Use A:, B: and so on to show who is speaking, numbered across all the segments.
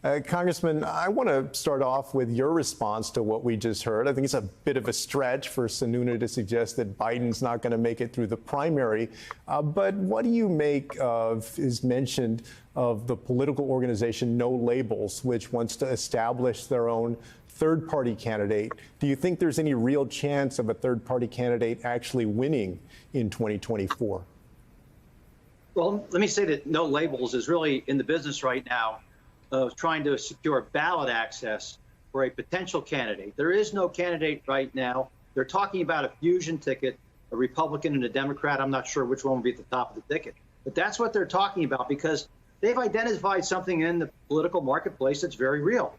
A: Congressman, I want to start off with your response to what we just heard. I think it's a bit of a stretch for Sununu to suggest that Biden's not going to make it through the primary. But what do you make of his mention of the political organization No Labels, which wants to establish their own third-party candidate? Do you think there's any real chance of a third-party candidate actually winning in 2024?
B: Well, let me say that No Labels is really in the business right now of trying to secure ballot access for a potential candidate. There is no candidate right now. They're talking about a fusion ticket, a Republican and a Democrat. I'm not sure which one will be at the top of the ticket. But that's what they're talking about because they've identified something in the political marketplace that's very real.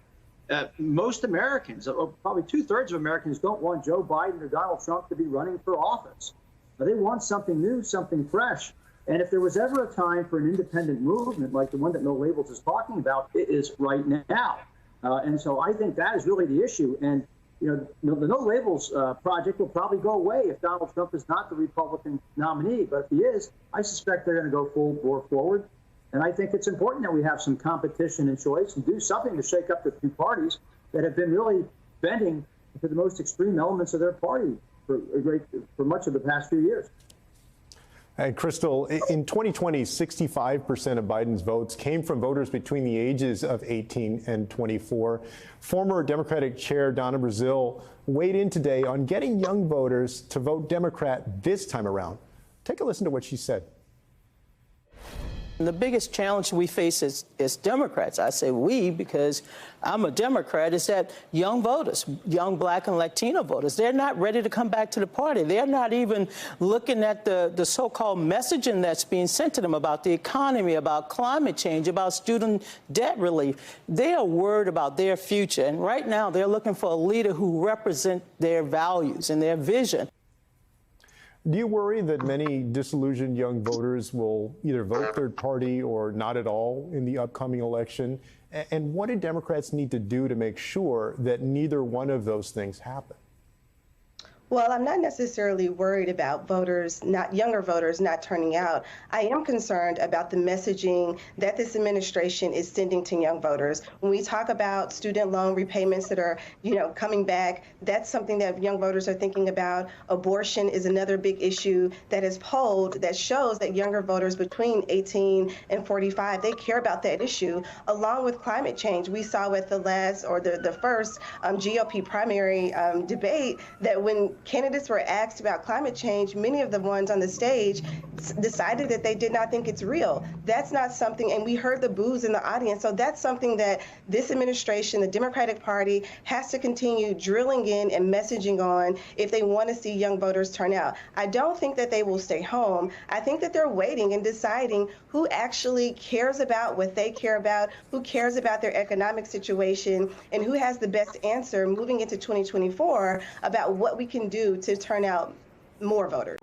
B: Most Americans, probably 2/3 of Americans, don't want Joe Biden or Donald Trump to be running for office. They want something new, something fresh. And if there was ever a time for an independent movement like the one that No Labels is talking about, it is right now. And so I think that is really the issue. And, you know, the No Labels project will probably go away if Donald Trump is not the Republican nominee. But if he is, I suspect they're going to go full bore forward. And I think it's important that we have some competition and choice and do something to shake up the two parties that have been really bending to the most extreme elements of their party for much of the past few years.
A: And Crystal, in 2020, 65% of Biden's votes came from voters between the ages of 18 and 24. Former Democratic Chair Donna Brazile weighed in today on getting young voters to vote Democrat this time around. Take a listen to what she said.
C: The biggest challenge we face as Democrats, I say we because I'm a Democrat, is that young voters, young Black and Latino voters, they're not ready to come back to the party. They're not even looking at the so-called messaging that's being sent to them about the economy, about climate change, about student debt relief. They are worried about their future. And right now, they're looking for a leader who represents their values and their vision.
A: Do you worry that many disillusioned young voters will either vote third party or not at all in the upcoming election? And what do Democrats need to do to make sure that neither one of those things happen?
D: Well, I'm not necessarily worried about younger voters not turning out. I am concerned about the messaging that this administration is sending to young voters. When we talk about student loan repayments that are, coming back, that's something that young voters are thinking about. Abortion is another big issue that is polled that shows that younger voters between 18 and 45, they care about that issue, along with climate change. We saw with the first GOP primary debate that when candidates were asked about climate change, many of the ones on the stage decided that they did not think it's real. That's not something, and we heard the boos in the audience, so that's something that this administration, the Democratic Party, has to continue drilling in and messaging on if they want to see young voters turn out. I don't think that they will stay home. I think that they're waiting and deciding who actually cares about what they care about, who cares about their economic situation, and who has the best answer moving into 2024 about what we can do to turn out more voters.